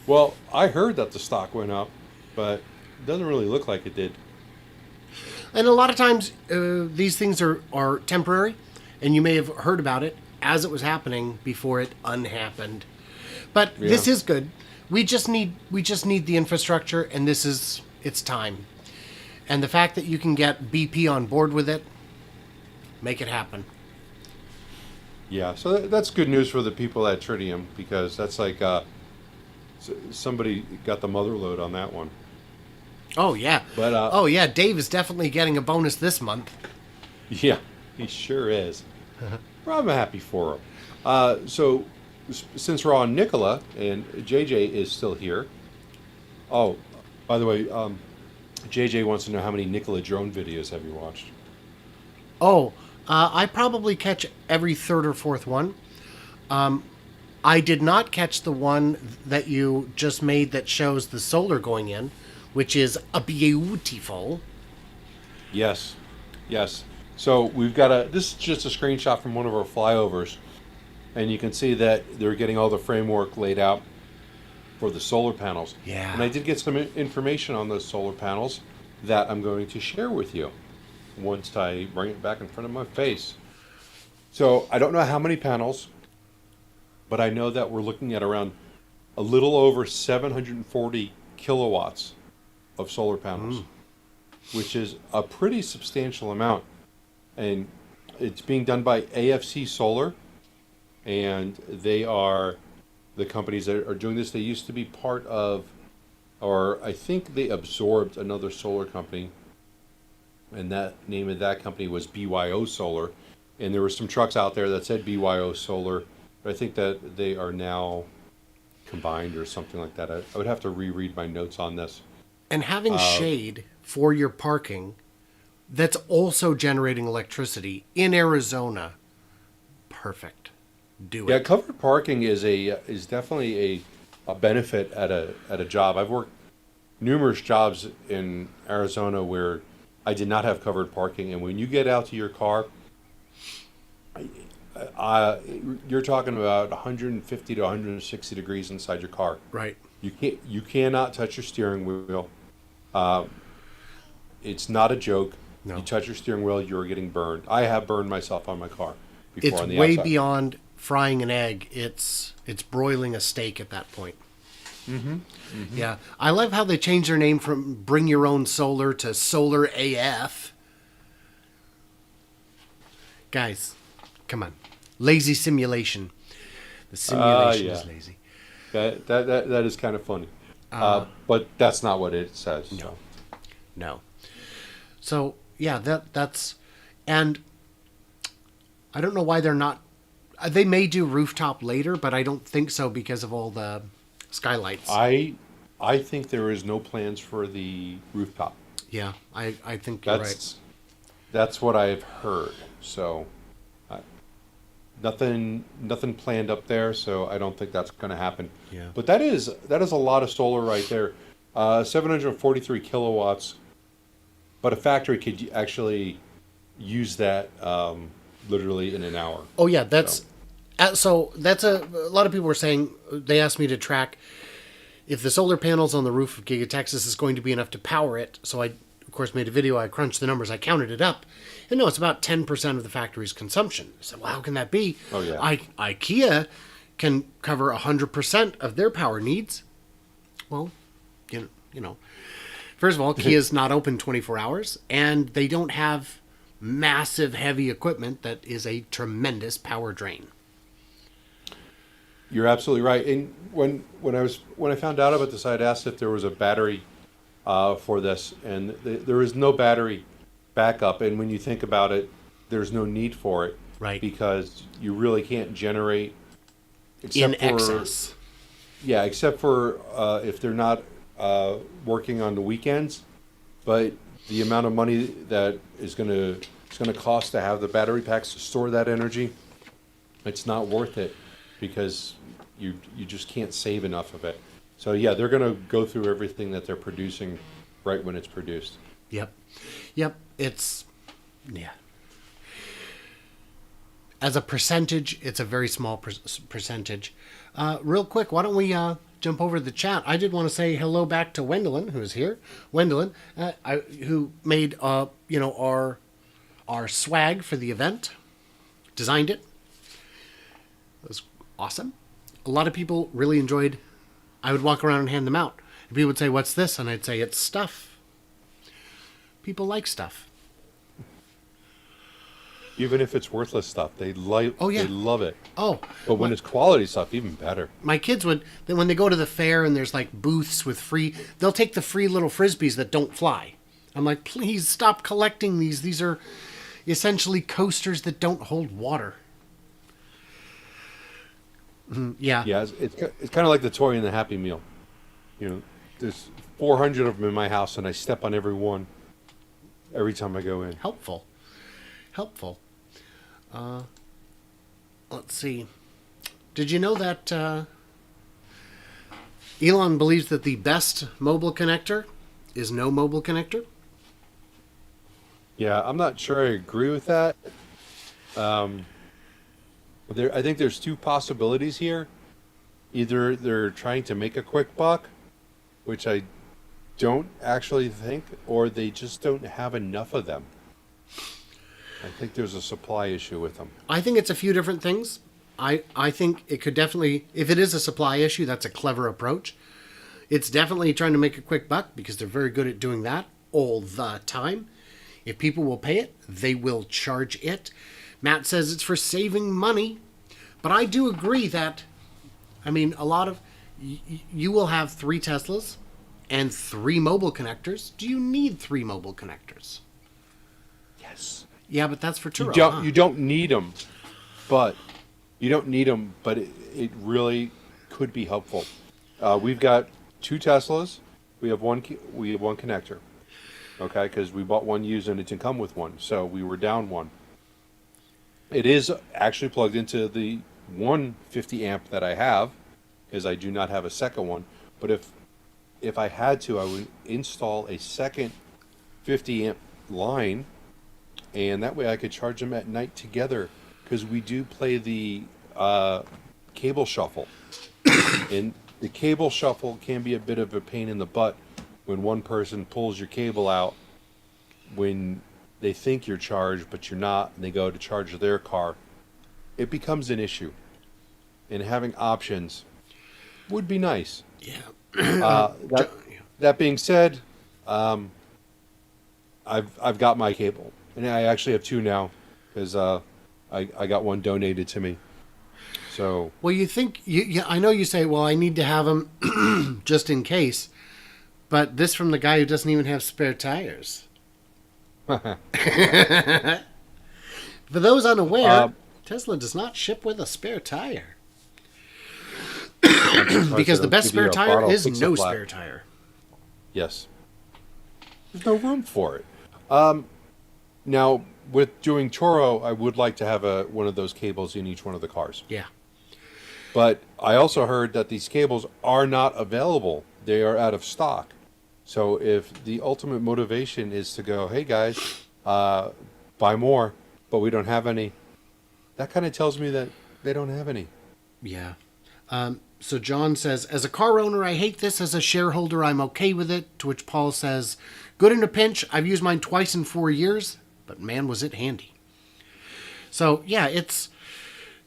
Well, I heard that the stock went up, but it doesn't really look like it did. And a lot of times, these things are temporary, and you may have heard about it as it was happening before it unhappened. But this Yeah. is good. We just need the infrastructure, and it's time. And the fact that you can get BP on board with it, make it happen. Yeah, so that's good news for the people at Tritium because that's like somebody got the mother load on that one. Oh yeah. But Oh yeah, Dave is definitely getting a bonus this month. yeah, he sure is. Well, I'm happy for him. So since we're on Nicola and JJ is still here. Oh, by the way, JJ wants to know how many Nicola drone videos have you watched? Oh, I probably catch every third or fourth one. I did not catch the one that you just made that shows the solar going in, which is a beautiful. Yes, yes. So we've got this is just a screenshot from one of our flyovers, and you can see that they're getting all the framework laid out for the solar panels. Yeah. And I did get some information on those solar panels that I'm going to share with you once I bring it back in front of my face. So I don't know how many panels, but I know that we're looking at around a little over 740 kilowatts of solar panels, which is a pretty substantial amount. And it's being done by AFC Solar, and they are the companies that are doing this. They used to be part of, or I think they absorbed another solar company, and that name of that company was BYO Solar. And there were some trucks out there that said BYO Solar, but I think that they are now combined or something like that. I would have to reread my notes on this. And having shade for your parking that's also generating electricity in Arizona, perfect. Do Yeah, it. covered parking is definitely a benefit at a job. I've worked numerous jobs in Arizona where I did not have covered parking, and when you get out to your car, you're talking about 150 to 160 degrees inside your car. Right. You cannot touch your steering wheel. It's not a joke. No. You touch your steering wheel, you're getting burned. I have burned myself on my car before It's on the way outside. beyond frying an egg. It's broiling a steak at that point. Yeah. I love how they changed their name from Bring Your Own Solar to Solar AF. Guys, come on. Lazy simulation. The simulation yeah. is lazy. That is kind of funny. But that's not what it says. No. So. No. So yeah, that's, and I don't know why they're not. They may do rooftop later, but I don't think so because of all the skylights. I think there is no plans for the rooftop. Yeah, I think you're right. That's what I've heard. So Nothing planned up there, so I don't think that's going to happen. Yeah. But that is a lot of solar right there. 743 kilowatts, but a factory could actually use that literally in an hour. Oh yeah, So, so that's a lot of people were saying. They asked me to track if the solar panels on the roof of Giga Texas is going to be enough to power it. So I, of course, made a video. I crunched the numbers. I counted it up, and no, it's about 10% of the factory's consumption. So well, how can that be? oh yeah. IKEA can cover 100% of their power needs. Well, you know, first of all, Kia's not open 24 hours, and they don't have massive heavy equipment that is a tremendous power drain. You're absolutely right. And when I found out about this, I'd asked if there was a battery for this, and there is no battery backup. And when you think about it, there's no need for it, Right. because you really can't generate In except for excess. yeah, except for if they're not working on the weekends. But the amount of money that it's gonna cost to have the battery packs to store that energy, it's not worth it, because you just can't save enough of it. So yeah, they're gonna go through everything that they're producing right when it's produced. Yep. Yep. It's, yeah. As a percentage, it's a very small percentage. Real quick, why don't we jump over to the chat? I did want to say hello back to Wendelin, who's here. Wendelin, who made our swag for the event, designed it. It was awesome. A lot of people really enjoyed. I would walk around and hand them out. And people would say, "What's this?" And I'd say, "It's stuff." People like stuff. Even if it's worthless stuff, Oh, yeah. they love it. Oh, But when it's quality stuff, even better. my kids would, then when they go to the fair and there's like booths with free, they'll take the free little frisbees that don't fly. I'm like, please stop collecting these. These are essentially coasters that don't hold water. Yeah. Yeah, it's kind of like the toy in the Happy Meal. There's 400 of them in my house, and I step on every one every time I go in. Helpful. Let's see. Did you know that Elon believes that the best mobile connector is no mobile connector? Yeah, I'm not sure I agree with that. I think there's two possibilities here. Either they're trying to make a quick buck, which I don't actually think, or they just don't have enough of them. I think there's a supply issue with them. I think it's a few different things. I think it could definitely, if it is a supply issue, that's a clever approach. It's definitely trying to make a quick buck because they're very good at doing that all the time. If people will pay it, they will charge it. Matt says it's for saving money. But I do agree that, a lot of, you will have 3 Teslas and 3 mobile connectors. Do you need 3 mobile connectors? Yes. Yeah, but that's for Turo. You don't need them, but it really could be helpful. We've got 2 Teslas. We have one connector. Okay, because we bought one used and it didn't come with one, so we were down one. It is actually plugged into the 150 amp that I have, because I do not have a second one. But if I had to, I would install a second 50 amp line, and that way I could charge them at night together, because we do play the cable shuffle. And the cable shuffle can be a bit of a pain in the butt when one person pulls your cable out when they think you're charged, but you're not, and they go to charge their car. It becomes an issue. And having options would be nice. Yeah. That being said, I've got my cable, and I actually have 2 now, because I got one donated to me. So Well, you think, I know you say, well, I need to have them just in case. But this from the guy who doesn't even have spare tires. For those unaware, Tesla does not ship with a spare tire. Because the best spare tire is no spare tire. Yes. There's no room for it. Now, with doing Toro, I would like to have one of those cables in each one of the cars. Yeah. But I also heard that these cables are not available. They are out of stock. So if the ultimate motivation is to go, hey guys, buy more, but we don't have any, that kind of tells me that they don't have any. Yeah. So John says, as a car owner, I hate this. As a shareholder, I'm okay with it. To which Paul says, good in a pinch. I've used mine twice in 4 years, but man, was it handy. So yeah,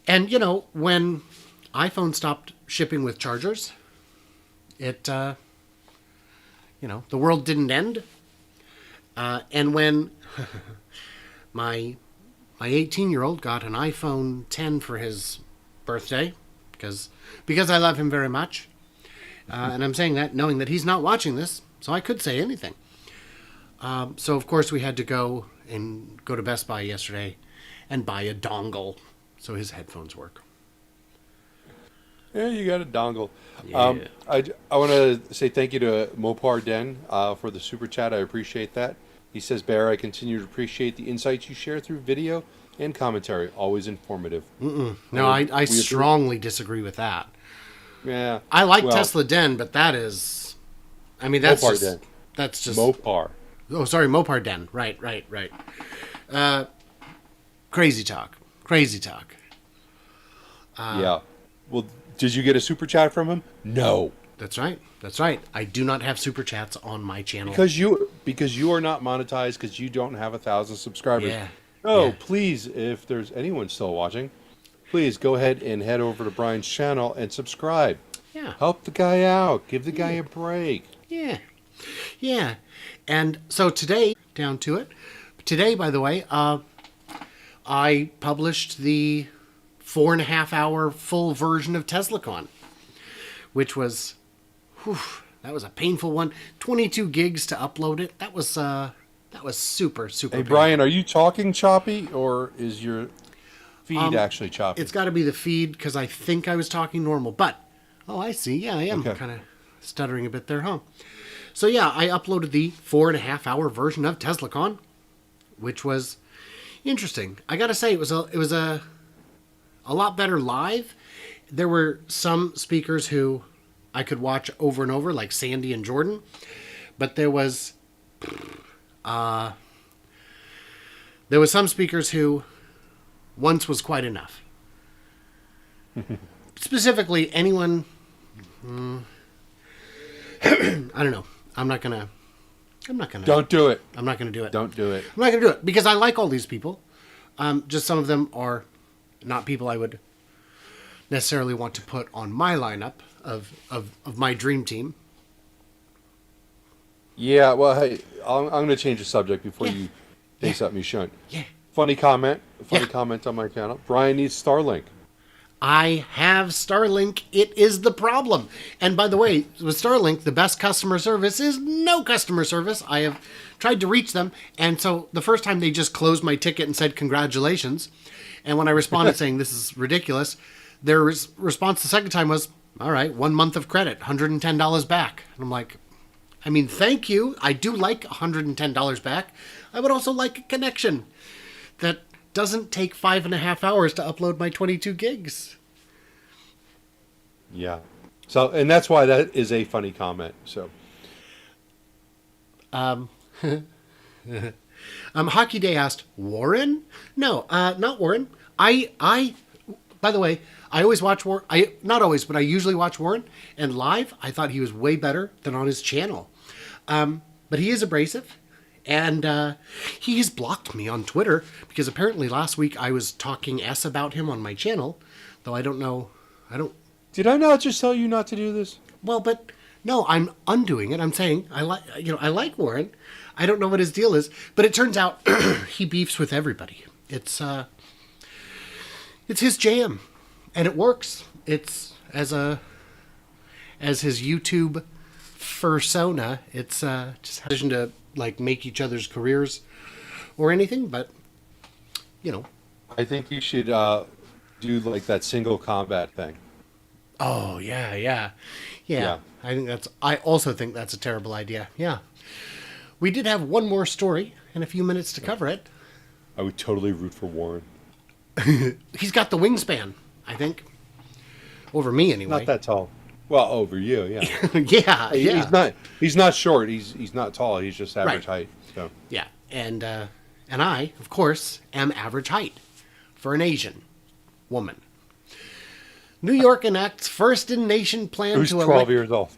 and when iPhone stopped shipping with chargers, the world didn't end. And when my 18-year-old got an iPhone 10 for his birthday, because I love him very much, and I'm saying that knowing that he's not watching this, so I could say anything. So of course we had to go to Best Buy yesterday and buy a dongle so his headphones work. Yeah, you got a dongle. Yeah. I want to say thank you to Mopar Den for the super chat. I appreciate that. He says, Bear, I continue to appreciate the insights you share through video and commentary. Always informative. No, I strongly disagree with that. Yeah. I like Tesla Den, but that's Mopar Den. That's just Mopar. Oh, sorry, Mopar Den. Right. Crazy talk. Yeah. Well, did you get a super chat from him? No. That's right. I do not have super chats on my channel. Because you are not monetized, because you don't have 1,000 subscribers. Yeah. Oh, Yeah. please, if there's anyone still watching, please go ahead and head over to Brian's channel and subscribe. Yeah. Help the guy out. Give the guy a break. Yeah. And so today, down to it. Today, by the way, I published the 4.5-hour full version of TeslaCon, which was, that was a painful one. 22 gigs to upload it. That was super Hey, painful. Brian, are you talking choppy, or is your feed actually choppy? It's got to be the feed, because I think I was talking normal. But, I see. Yeah, I am kind of stuttering a bit there, huh? So yeah, I uploaded the 4.5-hour version of TeslaCon, which was interesting. I got to say, it was a lot better live. There were some speakers who I could watch over and over, like Sandy and Jordan, but there was some speakers who once was quite enough. Specifically, anyone. I don't know. I'm not gonna. Don't do it. I'm not gonna do it. Don't do it. I'm not gonna do it because I like all these people. Just some of them are not people I would necessarily want to put on my lineup of my dream team. Yeah, well, hey, I'm going to change the subject before you say something you shouldn't. Yeah. Funny comment on my channel. Brian needs Starlink. I have Starlink. It is the problem. And by the way, with Starlink, the best customer service is no customer service. I have tried to reach them. And so the first time they just closed my ticket and said, congratulations. And when I responded saying, this is ridiculous, their response the second time was, all right, 1 month of credit, $110 back. And I'm like, I mean, thank you. I do like $110 back. I would also like a connection that doesn't take 5.5 hours to upload my 22 gigs. Yeah. So, and that's why that is a funny comment. So, Hockey Day asked, Warren? No, not Warren. By the way, I always watch Warren. Not always, but I usually watch Warren. And live, I thought he was way better than on his channel. But he is abrasive. And he has blocked me on Twitter because apparently last week I was talking S about him on my channel. Though I don't know. Did I not just tell you not to do this? Well, but no, I'm undoing it. I'm saying I like Warren. I don't know what his deal is, but it turns out he beefs with everybody. It's his jam, and it works. It's as his YouTube persona. It's just a decision to like make each other's careers or anything, but I think you should do like that single combat thing. Oh yeah. I also think that's a terrible idea. Yeah. We did have one more story and a few minutes to cover it. I would totally root for Warren. He's got the wingspan, I think. Over me, anyway. Not that tall. Well, over you, yeah. Yeah, yeah. He's not short. He's not tall. He's just average height. So Yeah, and I, of course, am average height for an Asian woman. New York enacts first in nation plan who's to 12 years old?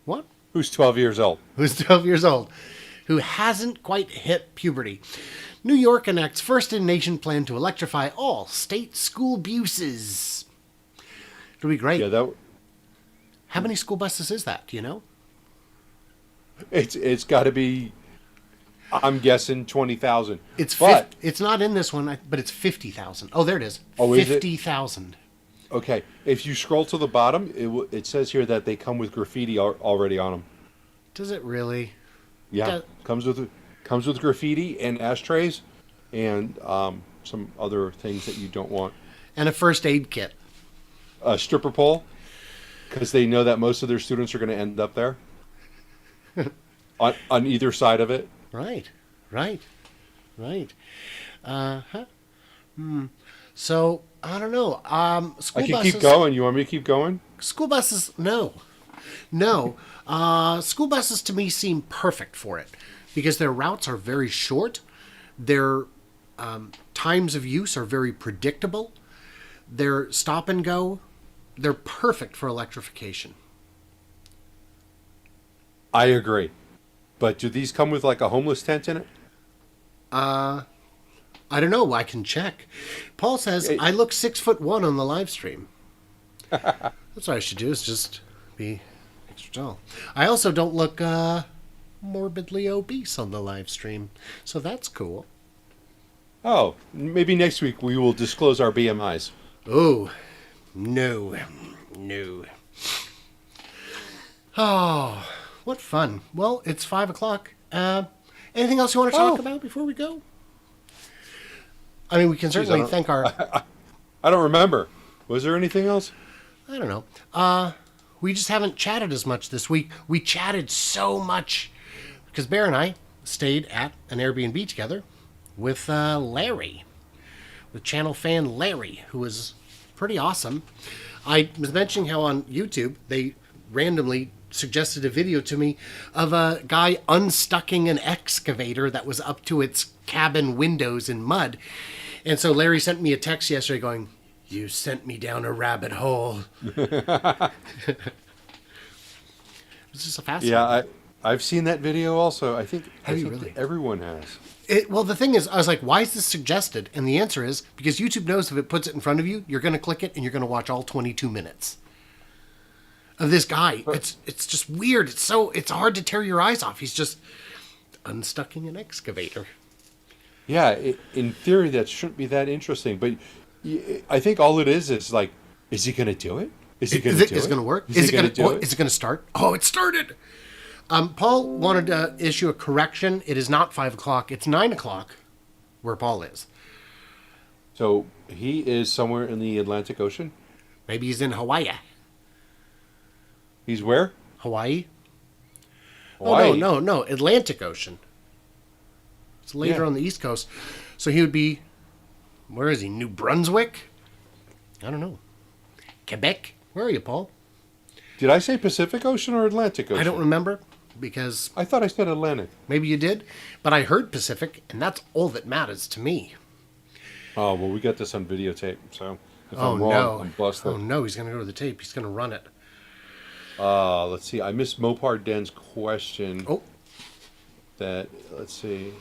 What? Who's 12 years old? Who's 12 years old, who hasn't quite hit puberty. New York enacts first in nation plan to electrify all state school buses. It'll be great. Yeah, How many school buses is that? Do you know? it's got to be. I'm guessing 20,000. It's not in this one, but it's 50,000. Oh, there it is. Oh, is it? 50,000. Okay, if you scroll to the bottom, it says here that they come with graffiti already on them. Does it really? Yeah, comes with graffiti and ashtrays, and some other things that you don't want. And a first aid kit. A stripper pole, because they know that most of their students are going to end up there. on either side of it. Right. So I don't know. School I can buses. keep going. You want me to keep going? School buses, no. School buses to me seem perfect for it because their routes are very short. Their times of use are very predictable. Their stop and go, they're perfect for electrification. I agree. But do these come with like a homeless tent in it? I don't know. I can check. Paul says, I look 6'1" on the live stream. That's what I should do is just be extra tall. I also don't look morbidly obese on the live stream. So that's cool. Oh, maybe next week we will disclose our BMIs. Oh, no. Oh, what fun. Well, it's 5 o'clock. Anything else you want to talk about before we go? I mean, we can certainly thank our... I don't remember. Was there anything else? I don't know. We just haven't chatted as much this week. We chatted so much because Bear and I stayed at an Airbnb together with Larry, with channel fan Larry, who was pretty awesome. I was mentioning how on YouTube they randomly suggested a video to me of a guy unstucking an excavator that was up to its cabin windows in mud. And so Larry sent me a text yesterday going, "You sent me down a rabbit hole." It was just a fascinating. Yeah, I've seen that video also. I think really? Everyone has. Well, the thing is, I was like, why is this suggested? And the answer is because YouTube knows if it puts it in front of you, you're going to click it and you're going to watch all 22 minutes of this guy. It's just weird. It's hard to tear your eyes off. He's just unstucking an excavator. Yeah, in theory, that shouldn't be that interesting. But I think all it is like, is he going to do it? Is he going to do it? Is it going to work? Is it going to do it? Is it going to start? Oh, it started. Paul wanted to issue a correction. It is not 5 o'clock. It's 9 o'clock where Paul is. So he is somewhere in the Atlantic Ocean? Maybe he's in Hawaii. He's where? Hawaii? Hawaii. Oh, no. Atlantic Ocean. It's later on the East Coast. So he would be, where is he? New Brunswick? I don't know. Quebec? Where are you, Paul? Did I say Pacific Ocean or Atlantic Ocean? I don't remember because... I thought I said Atlantic. Maybe you did, but I heard Pacific, and that's all that matters to me. Oh, well, we got this on videotape, so if I'm wrong, I'm busted. Oh, no, he's going to go to the tape. He's going to run it. Let's see. I missed Mopar Den's question. Oh. Let's see.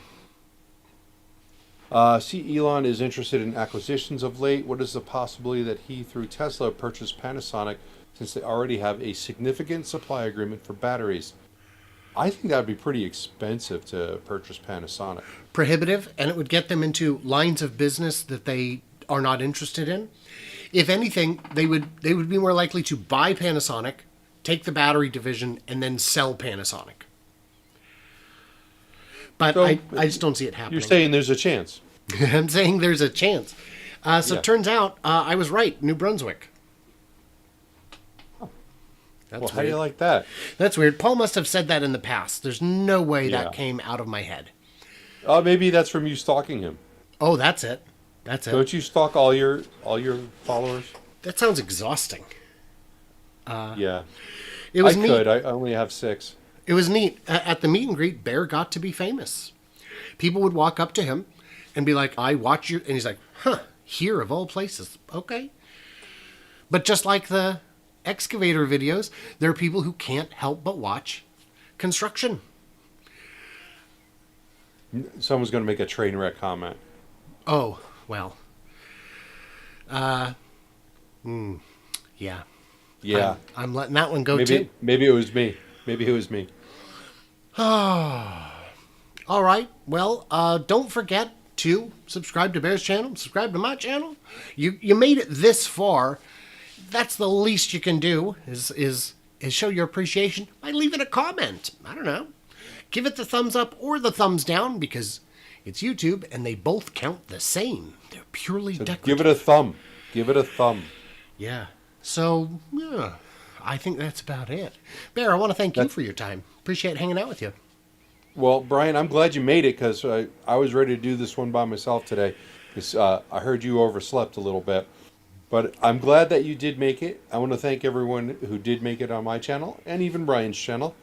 See, Elon is interested in acquisitions of late. What is the possibility that he, through Tesla, purchased Panasonic since they already have a significant supply agreement for batteries? I think that would be pretty expensive to purchase Panasonic. Prohibitive, and it would get them into lines of business that they are not interested in. If anything, they would be more likely to buy Panasonic, take the battery division, and then sell Panasonic. But So, I just don't see it happening. You're saying there's a chance. I'm saying there's a chance. It turns out I was right. New Brunswick. That's Well, how weird. do you like that? That's weird. Paul must have said that in the past. There's no way Yeah. that came out of my head. Maybe that's from you stalking him. Oh, that's it. That's it. Don't you stalk all your followers? That sounds exhausting. Yeah, It was I neat. could. I only have 6. It was neat. At the meet and greet, Bear got to be famous. People would walk up to him and be like, I watch you. And he's like, huh, here of all places. Okay. But just like the excavator videos, there are people who can't help but watch construction. Someone's going to make a train wreck comment. Oh, well. Yeah. Yeah, I'm letting that one go too. maybe it was me. Maybe it was me. All right. Well, don't forget to subscribe to Bear's channel, subscribe to my channel. You made it this far. That's the least you can do is show your appreciation by leaving a comment. I don't know. Give it the thumbs up or the thumbs down because it's YouTube and they both count the same. They're purely decorative. Give it a thumb. Give it a thumb. Yeah. So, yeah, I think that's about it. Bear, I want to thank you for your time. Appreciate hanging out with you. Well, Brian, I'm glad you made it because I was ready to do this one by myself today because I heard you overslept a little bit. But I'm glad that you did make it. I want to thank everyone who did make it on my channel and even Brian's channel.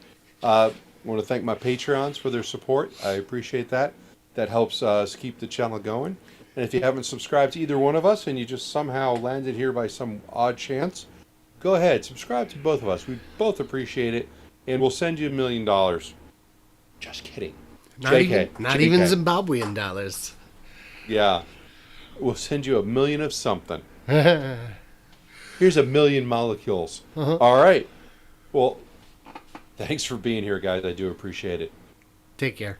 I want to thank my Patreons for their support. I appreciate that. That helps us keep the channel going. And if you haven't subscribed to either one of us and you just somehow landed here by some odd chance, go ahead, subscribe to both of us. We both appreciate it. And we'll send you $1 million. Just kidding. Not even Zimbabwean dollars. Yeah. We'll send you $1 million of something. Here's 1 million molecules. All right. Well, thanks for being here, guys. I do appreciate it. Take care.